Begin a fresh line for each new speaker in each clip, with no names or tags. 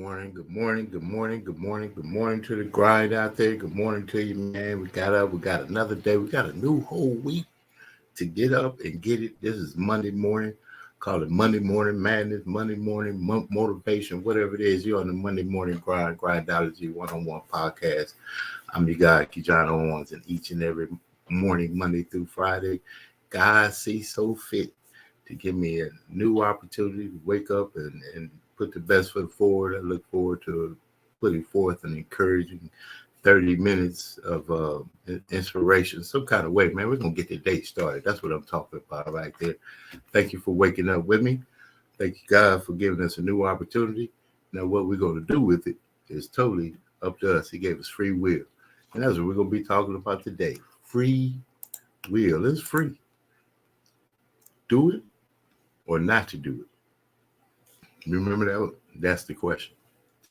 morning, good morning, good morning, good morning, good morning to the grind out there. Good morning to you, man. We got up, we got another day, we got a new whole week to get up and get it. This is Monday morning. Call it Monday Morning Madness, Monday Morning Motivation, whatever it is. You're on the Monday Morning Grind Grindology101 Podcast. I'm your guy, KeJohnna Owens, and each and every morning, Monday through Friday, God sees so fit to give me a new opportunity to wake up and put the best foot forward. I look forward to putting forth an encouraging 30 minutes of inspiration, some kind of way, man. We're going to get the day started. That's what I'm talking about right there. Thank you for waking up with me. Thank you, God, for giving us a new opportunity. Now, what we're going to do with it is totally up to us. He gave us free will. And that's what we're going to be talking about today. Free will. It's free. Do it or not to do it. Remember that one? That's the question.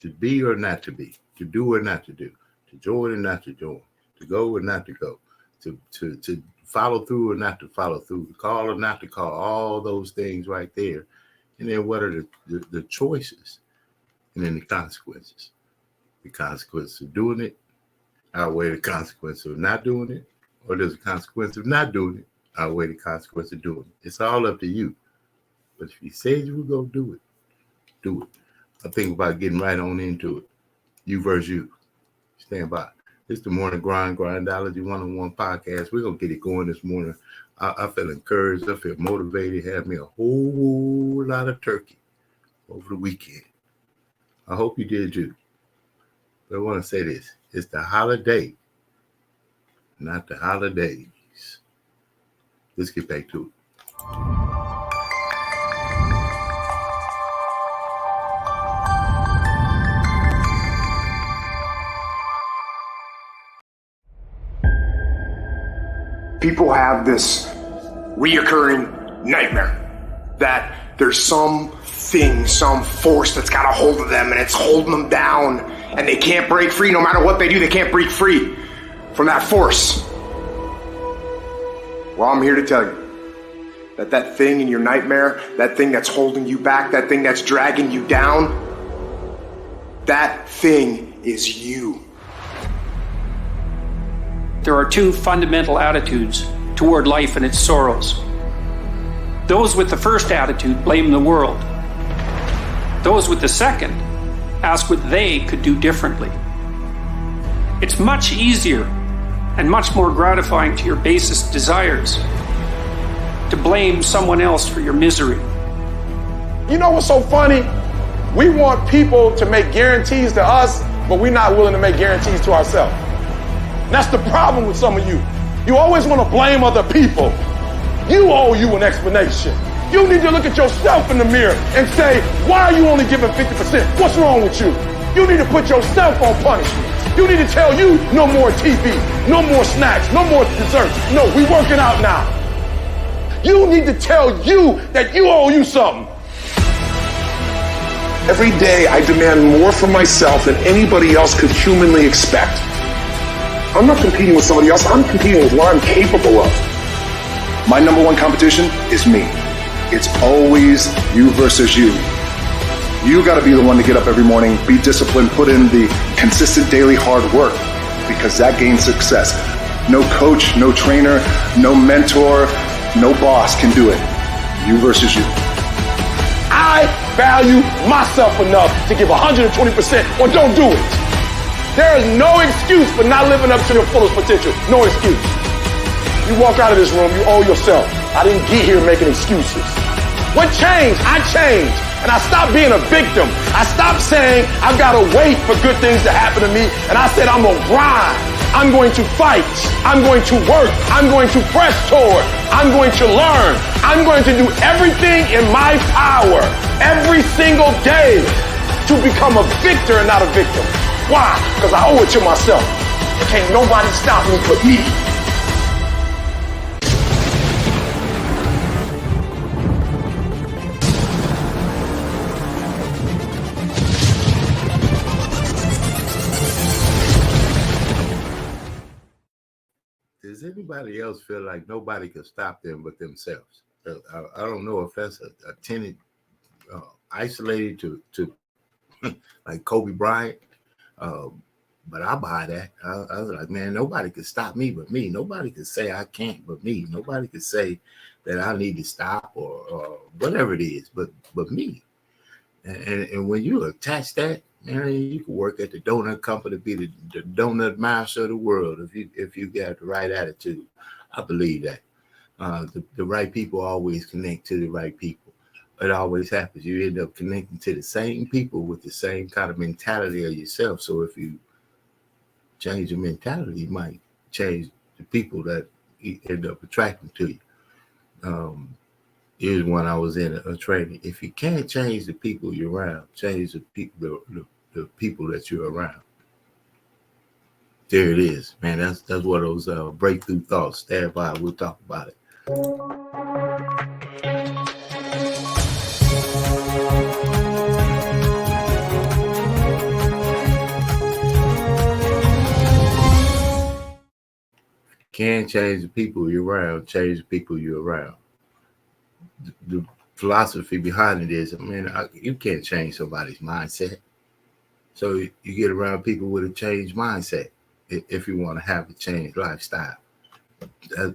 To be or not to be. To do or not to do. To join or not to join. To go or not to go. To follow through or not to follow through. To call or not to call. All those things right there. And then what are the choices? And then the consequences. The consequence of doing it outweigh the consequence of not doing it. Or there's a consequence of not doing it outweigh the consequence of doing it. It's all up to you. But if you said you were going to do it, do it. I think about getting right on into it. You versus you. Stand by. It's the Morning Grind Grindology101 Podcast. We're going to get it going this morning. I feel encouraged. I feel motivated. Had me a whole lot of turkey over the weekend. I hope you did too. But I want to say this. It's the holiday, not the holidays. Let's get back to it.
People have this reoccurring nightmare that there's something, some force that's got a hold of them and it's holding them down and they can't break free. No matter what they do, they can't break free from that force. Well, I'm here to tell you that thing in your nightmare, that thing that's holding you back, that thing that's dragging you down, that thing is you.
There are two fundamental attitudes toward life and its sorrows. Those with the first attitude blame the world. Those with the second ask what they could do differently. It's much easier and much more gratifying to your basest desires to blame someone else for your misery.
You know what's so funny? We want people to make guarantees to us, but we're not willing to make guarantees to ourselves. That's the problem with some of you. You always want to blame other people. You owe you an explanation. You need to look at yourself in the mirror and say, why are you only giving 50%? What's wrong with you? You need to put yourself on punishment. You need to tell you no more TV, no more snacks, no more desserts. No, we working out now. You need to tell you that you owe you something.
Every day I demand more from myself than anybody else could humanly expect. I'm not competing with somebody else. I'm competing with what I'm capable of. My number one competition is me. It's always you versus you. You got to be the one to get up every morning, be disciplined, put in the consistent daily hard work, because that gains success. No coach, no trainer, no mentor, no boss can do it. You versus you.
I value myself enough to give 120% or don't do it. There is no excuse for not living up to your fullest potential. No excuse. You walk out of this room, you owe yourself. I didn't get here making excuses. What changed? I changed. And I stopped being a victim. I stopped saying I've got to wait for good things to happen to me. And I said I'm going to grind. I'm going to fight. I'm going to work. I'm going to press toward. I'm going to learn. I'm going to do everything in my power every single day to become a victor and not a victim. Why? Because I owe it to myself. Can't nobody stop me but me.
Does anybody else feel like nobody can stop them but themselves? I don't know if that's a tenet isolated to like Kobe Bryant. But I buy that. I was like, man, nobody could stop me but me. Nobody could say I can't but me. Nobody could say that I need to stop or whatever it is, but me. And when you attach that, man, you can work at the donut company, be the donut master of the world if you got the right attitude. I believe that. The right people always connect to the right people. It always happens. You end up connecting to the same people with the same kind of mentality of yourself. So if you change your mentality, you might change the people that you end up attracting to you. Here's one I was in a training. If you can't change the people you're around, change the people that you're around. There it is, man. That's one of those breakthrough thoughts. Stand by. We'll talk about it. Can't change the people you're around, change the people you're around. The philosophy behind it is, you can't change somebody's mindset. So you get around people with a changed mindset if you want to have a changed lifestyle.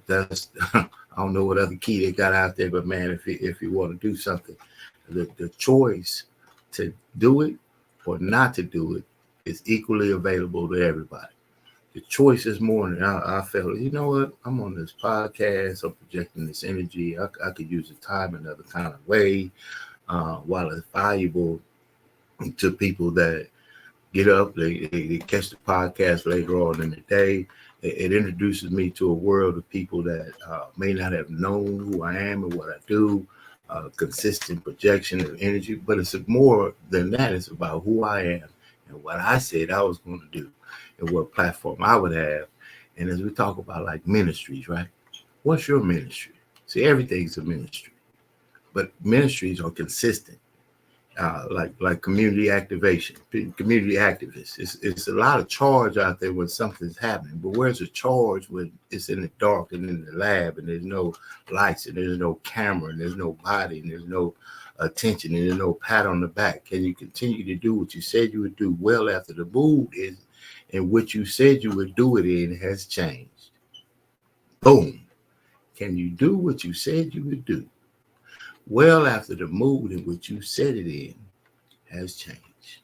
That's I don't know what other key they got out there, but man, if you want to do something, the choice to do it or not to do it is equally available to everybody. The choice this morning, I felt, you know what? I'm on this podcast. I'm projecting this energy. I could use the time another kind of way. While it's valuable to people that get up, they catch the podcast later on in the day. It introduces me to a world of people that may not have known who I am and what I do. Consistent projection of energy, but it's more than that. It's about who I am and what I said I was going to do and what platform I would have. And as we talk about like ministries, right? What's your ministry? See, everything's a ministry, but ministries are consistent. Like community activation, community activists. It's a lot of charge out there when something's happening, but where's the charge when it's in the dark and in the lab and there's no lights and there's no camera and there's no body and there's no attention and there's no pat on the back? Can you continue to do what you said you would do well after the mood is and what you said you would do it in has changed? Boom. Can you do what you said you would do well after the mood in which you said it in has changed?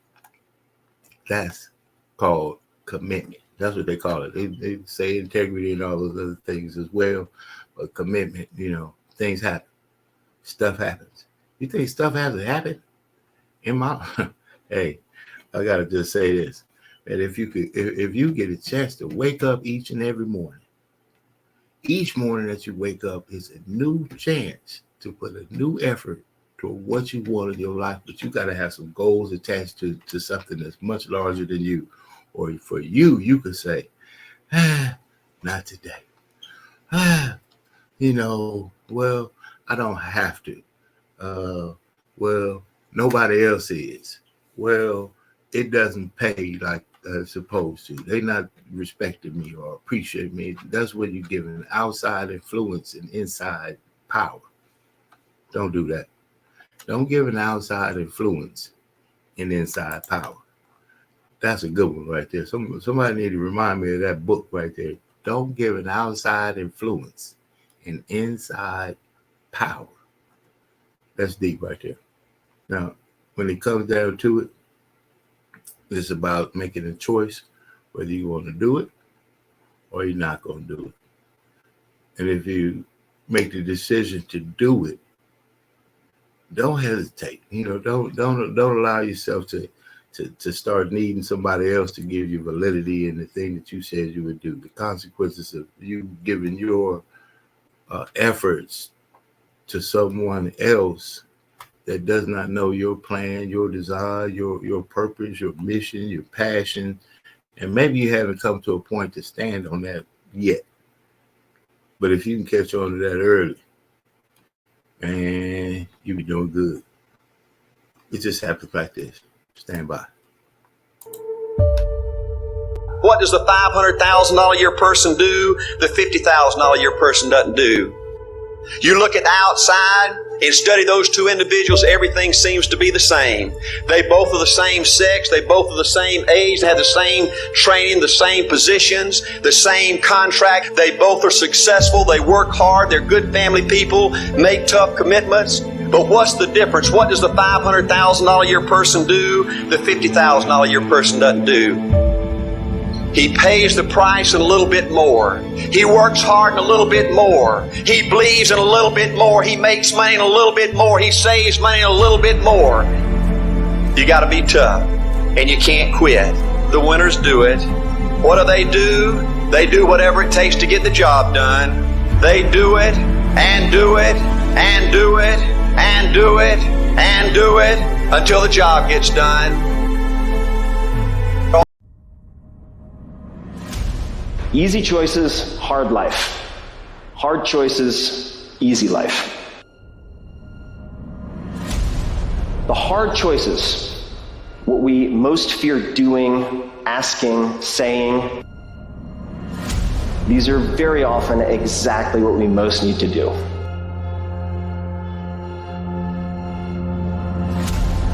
That's called commitment. That's what they call it. They say integrity and all those other things as well. But commitment, things happen. Stuff happens. You think stuff hasn't happened? Hey, I gotta just say this. That if you get a chance to wake up each and every morning, each morning that you wake up is a new chance to put a new effort toward what you want in your life, but you got to have some goals attached to something that's much larger than you. Or for you could say, not today. Well, I don't have to. Well, nobody else is. Well, it doesn't pay like it's supposed to. They're not respecting me or appreciating me. That's when you're giving outside influence and inside power. Don't do that. Don't give an outside influence and inside power. That's a good one right there. Somebody need to remind me of that book right there. Don't give an outside influence and inside power. That's deep right there. Now, when it comes down to it, it's about making a choice whether you want to do it or you're not going to do it. And if you make the decision to do it, don't hesitate. Don't allow yourself to start needing somebody else to give you validity in the thing that you said you would do. The consequences of you giving your efforts to someone else that does not know your plan, your desire, your purpose, your mission, your passion, and maybe you haven't come to a point to stand on that yet. But if you can catch on to that early, man, you be doing good. It just happens like this. Stand by.
What does the $500,000 a year person do? The $50,000 a year person doesn't do. You look at the outside And study those two individuals, everything seems to be the same. They both are the same sex. They both are the same age. They have the same training, the same positions, the same contract. They both are successful. They work hard. They're good family people, make tough commitments. But what's the difference? What does the $500,000 a year person do the $50,000 a year person doesn't do? He pays the price and a little bit more. He works hard and a little bit more. He believes in a little bit more. He makes money and a little bit more. He saves money and a little bit more. You got to be tough, and you can't quit. The winners do it. What do? They do whatever it takes to get the job done. They do it and do it and do it and do it and do it until the job gets done.
Easy choices, hard life. Hard choices, easy life. The hard choices, what we most fear doing, asking, saying, these are very often exactly what we most need to do.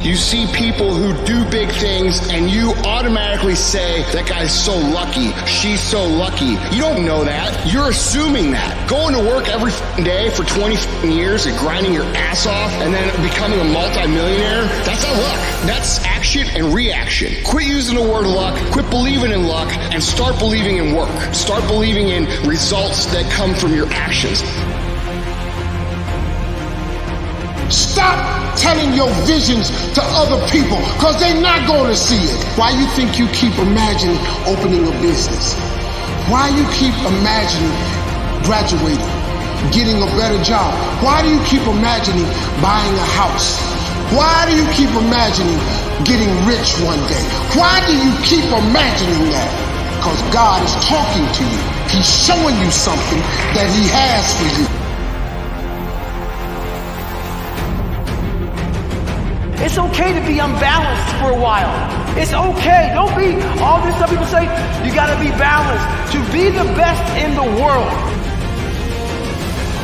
You see people who do big things and you automatically say, that guy's so lucky, she's so lucky. You don't know that. You're assuming that. Going to work every day for 20 years and grinding your ass off and then becoming a multimillionaire, that's not luck. That's action and reaction. Quit using the word luck, quit believing in luck, and start believing in work. Start believing in results that come from your actions.
Stop telling your visions to other people because they're not going to see it. Why you think you keep imagining opening a business? Why you keep imagining graduating, getting a better job? Why do you keep imagining buying a house? Why do you keep imagining getting rich one day? Why do you keep imagining that? Because God is talking to you. He's showing you something that He has for you.
It's okay to be unbalanced for a while. It's okay. Don't be all this stuff people say. You got to be balanced. To be the best in the world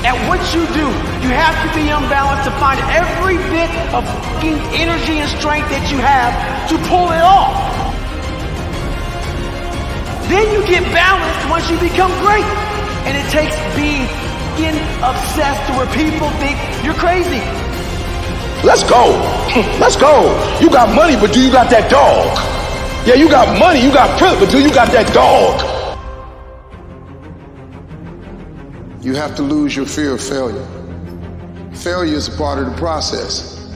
at what you do, you have to be unbalanced to find every bit of fucking energy and strength that you have to pull it off. Then you get balanced once you become great. And it takes being obsessed to where people think you're crazy.
Let's go. Let's go. You got money, but do you got that dog? Yeah, you got money, you got privilege, but do you got that dog?
You have to lose your fear of failure. Failure is a part of the process.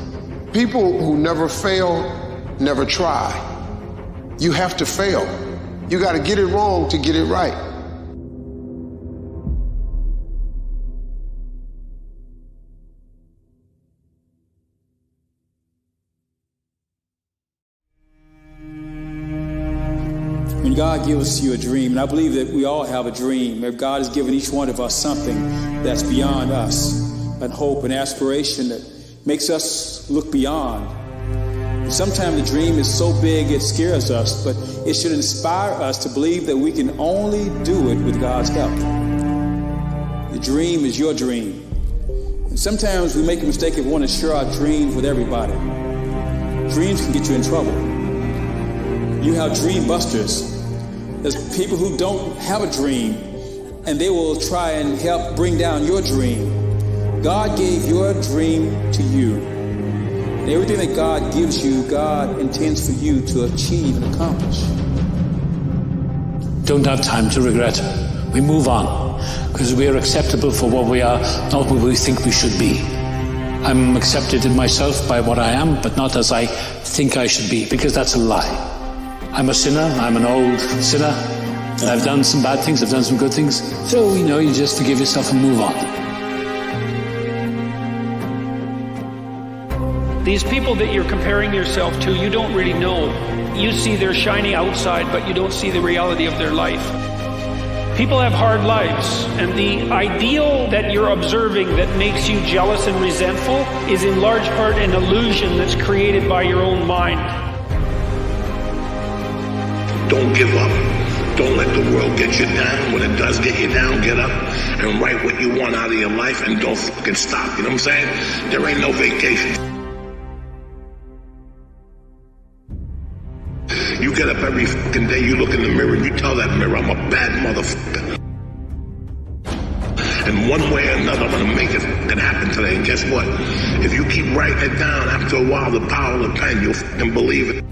People who never fail, never try. You have to fail. You got to get it wrong to get it right.
When God gives you a dream, and I believe that we all have a dream, if God has given each one of us something that's beyond us, and hope and aspiration that makes us look beyond. And sometimes the dream is so big it scares us, but it should inspire us to believe that we can only do it with God's help. The dream is your dream. And sometimes we make a mistake of wanting to share our dreams with everybody. Dreams can get you in trouble. You have dream busters. There's people who don't have a dream, and they will try and help bring down your dream. God gave your dream to you. And everything that God gives you, God intends for you to achieve and accomplish.
Don't have time to regret. We move on, because we are acceptable for what we are, not what we think we should be. I'm accepted in myself by what I am, but not as I think I should be, because that's a lie. I'm a sinner, I'm an old sinner, and I've done some bad things, I've done some good things. So, you just forgive yourself and move on.
These people that you're comparing yourself to, you don't really know. You see their shiny outside, but you don't see the reality of their life. People have hard lives, and the ideal that you're observing that makes you jealous and resentful is in large part an illusion that's created by your own mind.
Don't give up. Don't let the world get you down. When it does get you down, get up and write what you want out of your life and don't fucking stop. You know what I'm saying? There ain't no vacation. You get up every fucking day, you look in the mirror, and you tell that mirror, I'm a bad motherfucker. And one way or another, I'm gonna make it fucking happen today. And guess what? If you keep writing it down, after a while, the power of the pen, you'll fucking believe it.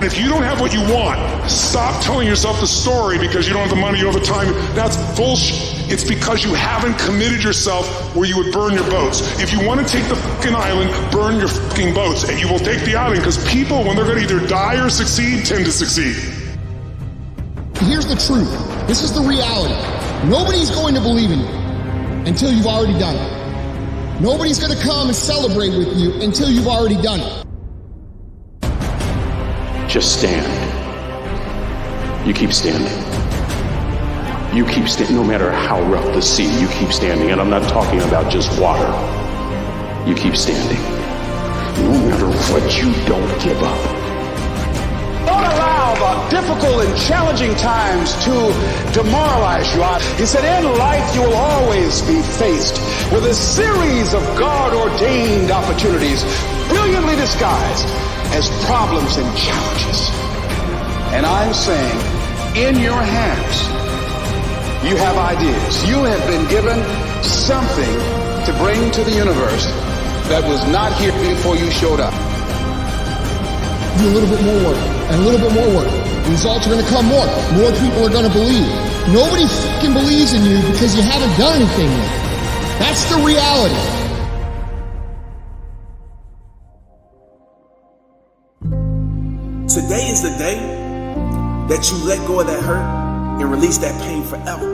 If you don't have what you want, stop telling yourself the story because you don't have the money or the time. That's bullshit. It's because you haven't committed yourself where you would burn your boats. If you want to take the fucking island, burn your fucking boats. And you will take the island because people, when they're going to either die or succeed, tend to succeed.
Here's the truth. This is the reality. Nobody's going to believe in you until you've already done it. Nobody's going to come and celebrate with you until you've already done it.
Just stand. You keep standing. You keep standing, no matter how rough the sea, you keep standing. And I'm not talking about just water. You keep standing. No matter what, you don't give up.
Don't allow the difficult and challenging times to demoralize you. He said, in life you will always be faced with a series of God-ordained opportunities, brilliantly disguised as problems and challenges. And I'm saying, in your hands, you have ideas. You have been given something to bring to the universe that was not here before you showed up.
Do a little bit more work, and a little bit more work. The results are going to come more. More people are going to believe. Nobody fucking believes in you because you haven't done anything yet. That's the reality.
Today is the day that you let go of that hurt and release that pain forever.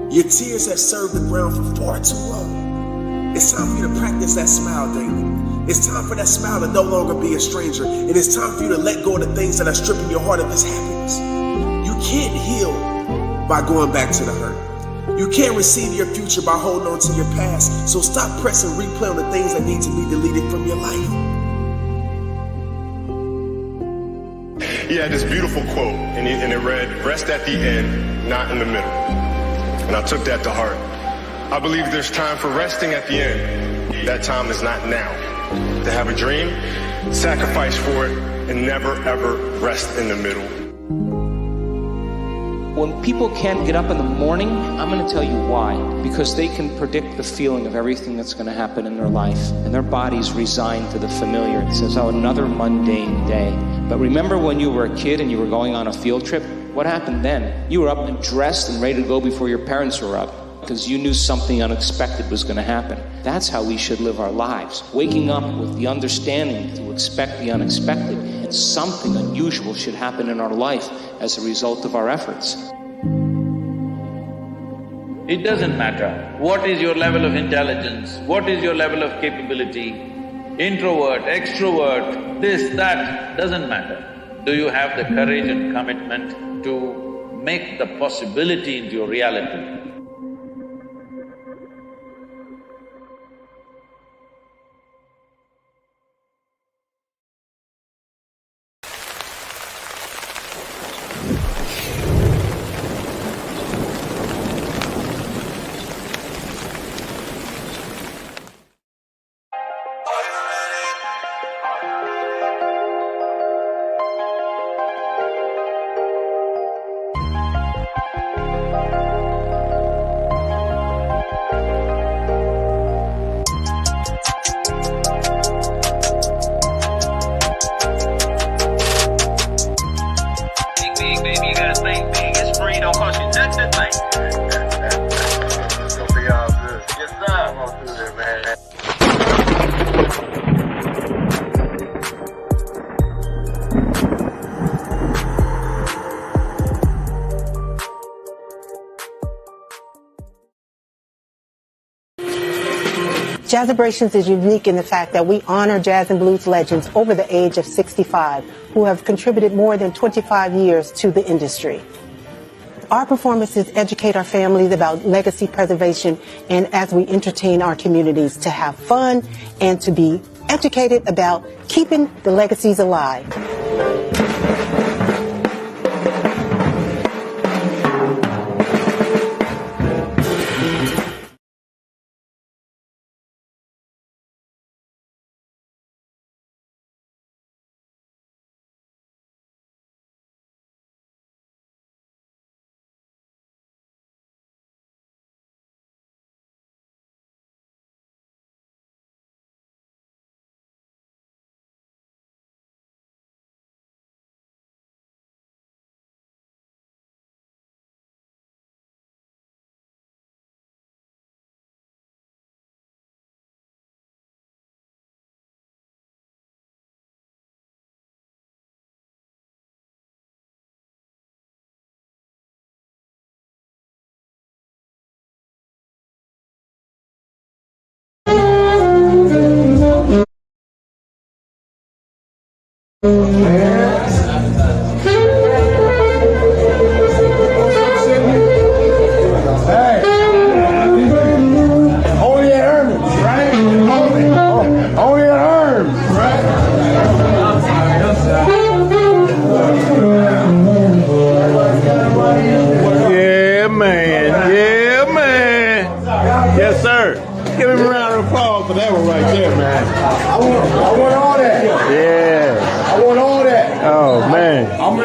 Your tears have served the ground for far too long. It's time for you to practice that smile daily. It's time for that smile to no longer be a stranger. And it's time for you to let go of the things that are stripping your heart of its happiness. You can't heal by going back to the hurt. You can't receive your future by holding on to your past. So stop pressing replay on the things that need to be deleted from your life.
He had this beautiful quote, and it read, "Rest at the end, not in the middle." And I took that to heart. I believe there's time for resting at the end. That time is not now. To have a dream, sacrifice for it, and never ever rest in the middle.
When people can't get up in the morning, I'm going to tell you why. Because they can predict the feeling of everything that's going to happen in their life. And their body's resigned to the familiar. It says, oh, another mundane day. But remember when you were a kid and you were going on a field trip? What happened then? You were up and dressed and ready to go before your parents were up. Because you knew something unexpected was going to happen. That's how we should live our lives. Waking up with the understanding to expect the unexpected. And something unusual should happen in our life as a result of our efforts.
It doesn't matter what is your level of intelligence, what is your level of capability, introvert, extrovert, this, that, doesn't matter. Do you have the courage and commitment to make the possibility into your reality?
Jazzabrations is unique in the fact that we honor jazz and blues legends over the age of 65 who have contributed more than 25 years to the industry. Our performances educate our families about legacy preservation and as we entertain our communities to have fun and to be educated about keeping the legacies alive.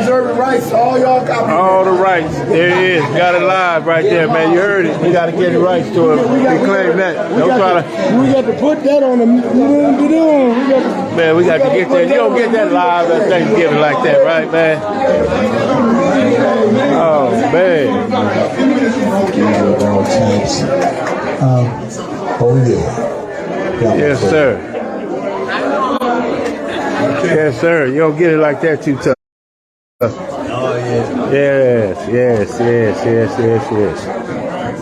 reserving rights to all y'all copies.
All the rights. There it is. Got it live right there, man. You heard it. We got to get the rights to it. We claim that.
We got to put that on the.
Man, we got to get that. You don't get that live at Thanksgiving like that, right, man? Oh, man.
Oh, yeah.
Yes, sir. Yes, sir. You don't get it like that too tough.
Oh, yeah.
Yes.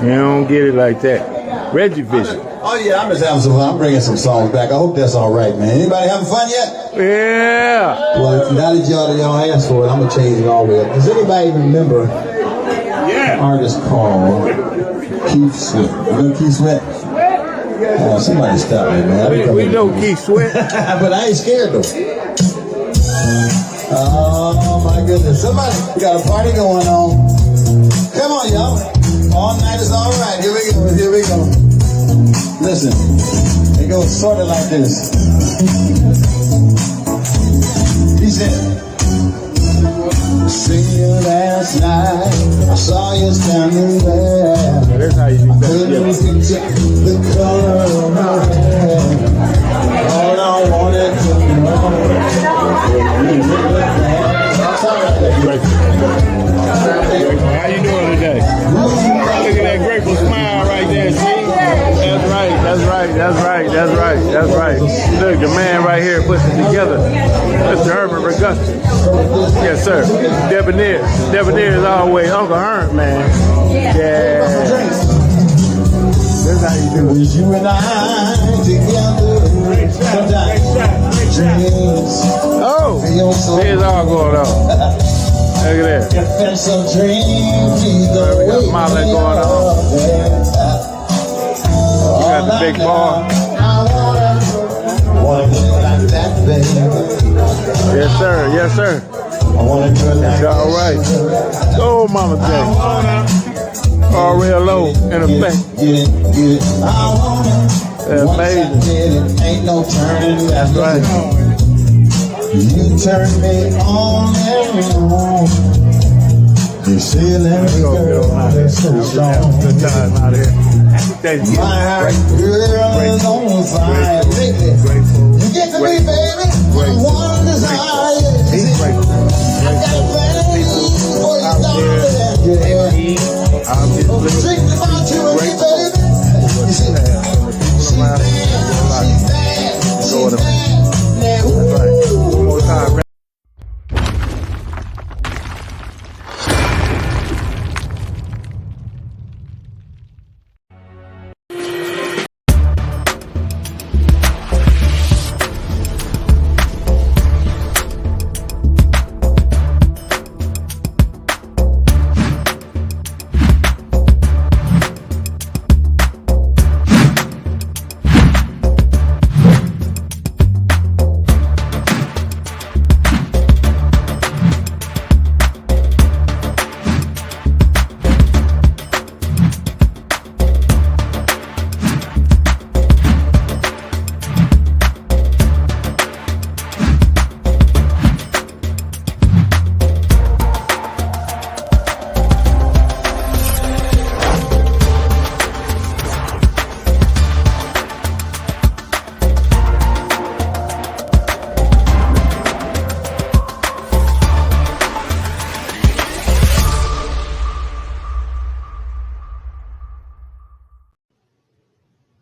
You don't get it like that. Reggie Vision.
Oh, yeah, I'm just having some fun. I'm bringing some songs back. I hope that's all right, man. Anybody having fun yet?
Yeah.
Well, now that y'all asked for it, I'm going to change it all the way up. Does anybody remember an artist called Keith Sweat? You know Keith Sweat? Oh, somebody stop me, man.
We know Keith Sweat.
But I ain't scared, though. Oh, my goodness. Somebody, we got a party going on. Come on, y'all. All night is all right. Here we go. Listen, it goes sort of like this. He said, see you last night, I saw you standing there.
That's how you do that.
Couldn't picture the color of my hair. All I wanted to know
How you doing today? Look at that grateful smile right there, see? That's right. Look, the man right here puts it together. Mr. Herbert Augusta. Yes, sir. Debonair is always Uncle Herb, man. Yeah. That's how you do it.
You and I together.
Oh, here's all going on. Look at that. We got modeling going on. We got the big bar. Yes, sir. That's all right. Oh, Mama J. All real low in effect. That's amazing. That's right.
You turn me on and on. You see that girl, that's so strong.
Good time out here.
My heart girl is on fire. You get to me, baby. One desire. I got plans for you, darling. I'm thinking about you and me, baby. You see, she's bad.
One more time.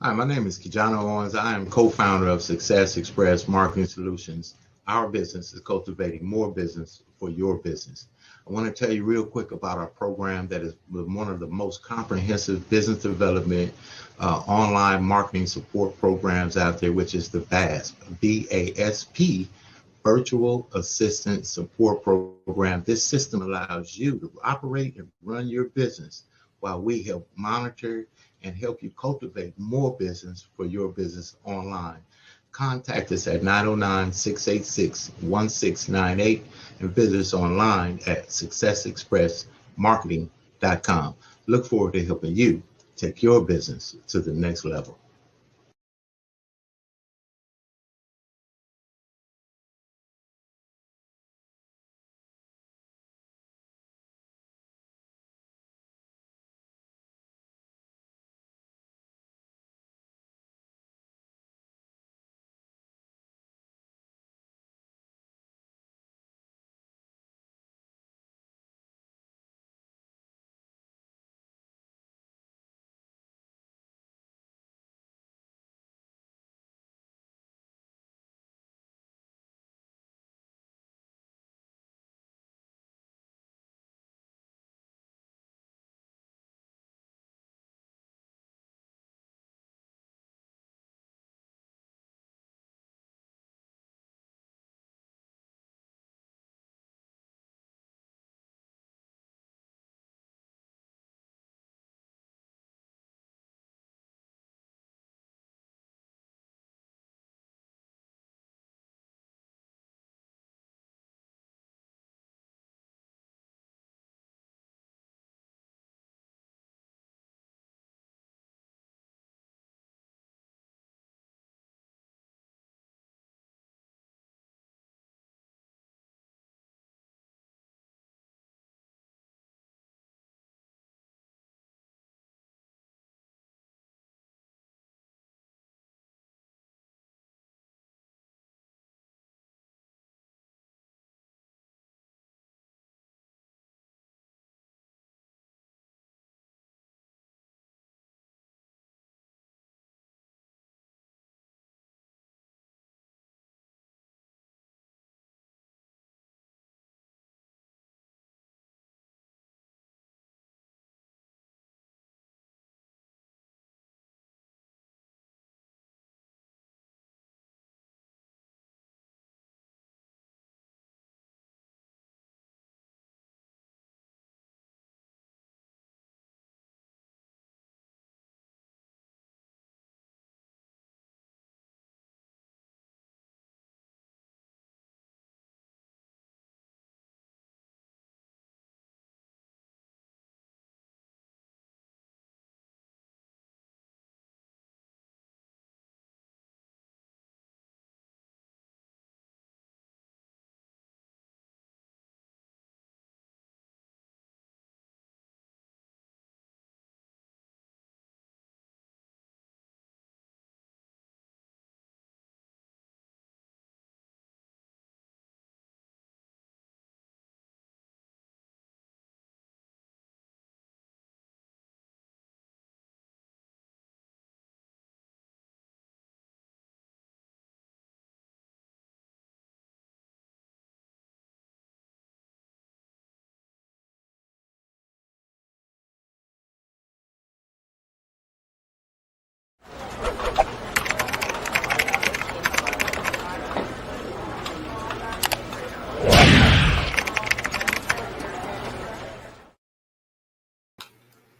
Hi, my name is KeJohnna Owens. I am co-founder of Success Express Marketing Solutions. Our business is cultivating more business for your business. I want to tell you real quick about our program that is one of the most comprehensive business development online marketing support programs out there, which is the VASP, V-A-S-P, Virtual Assistant Support Program. This system allows you to operate and run your business while we help monitor and help you cultivate more business for your business online. Contact us at 909-686-1698 and visit us online at successexpressmarketing.com. Look forward to helping you take your business to the next level.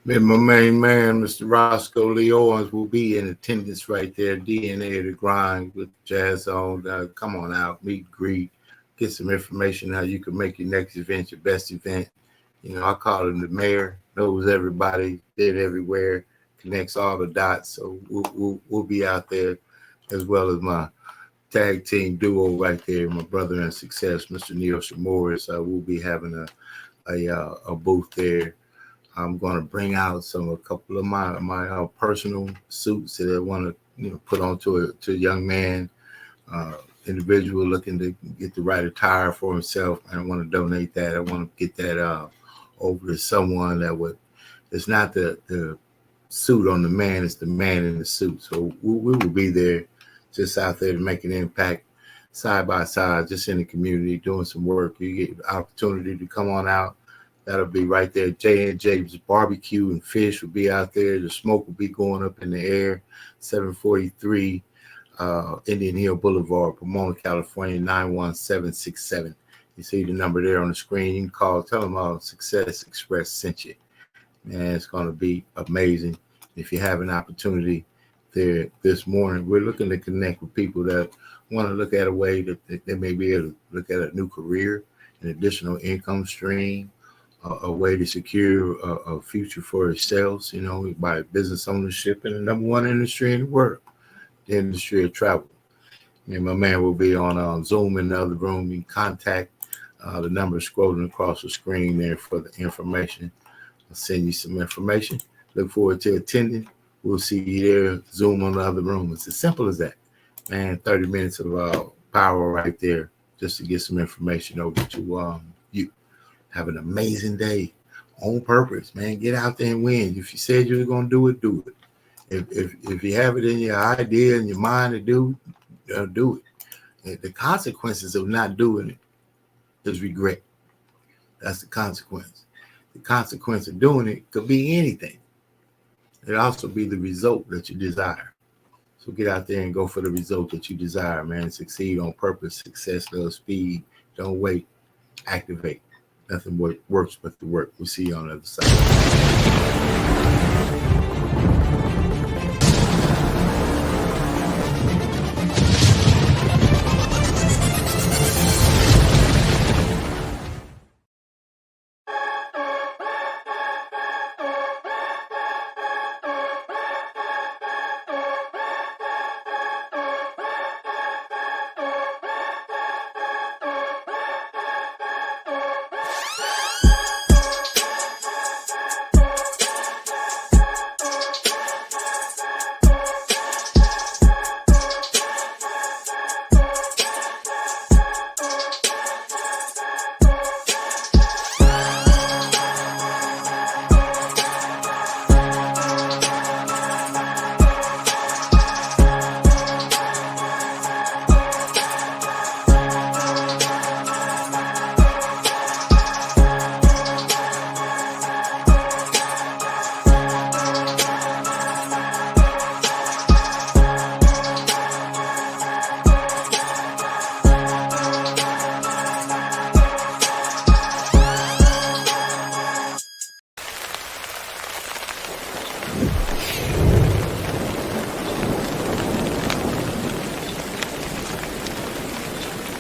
My main man, Mr. Roscoe Lee Owens, will be in attendance right there. DNA of the Grind with Jazz on. Come on out, meet, greet, get some information how you can make your next event your best event. You know, I call him the mayor, knows everybody, did everywhere, connects all the dots. So we'll be out there, as well as my tag team duo right there, my brother in success, Mr. Neil Morris. We'll be having a booth there. I'm going to bring out a couple of my personal suits that I want to put on to a young man, individual looking to get the right attire for himself. And I want to donate that. I want to get that over to someone that would. It's not the suit on the man; it's the man in the suit. So we will be there, just out there to make an impact, side by side, just in the community, doing some work. You get the opportunity to come on out. That'll be right there. J&J's Barbecue and Fish will be out there. The smoke will be going up in the air. 743 Indian Hill Boulevard, Pomona, California, 91767. You see the number there on the screen. You can call. Tell them Success Express sent you. Man, it's going to be amazing. If you have an opportunity there this morning, we're looking to connect with people that want to look at a way that they may be able to look at a new career, an additional income stream, a way to secure a future for themselves, by business ownership in the number one industry in the world, the industry of travel. And my man will be on Zoom in the other room. You can contact the number scrolling across the screen there for the information. I'll send you some information. Look forward to attending. We'll see you there. Zoom on the other room. It's as simple as that. Man, 30 minutes of power right there just to get some information over to you. Have an amazing day on purpose, man. Get out there and win. If you said you were going to do it, do it. If you have it in your idea and your mind to do it. The consequences of not doing it is regret. That's the consequence. The consequence of doing it could be anything. It also be the result that you desire. So get out there and go for the result that you desire, man. Succeed on purpose. Success loves speed. Don't wait. Activate. Nothing works but the work. We'll see you on the other side.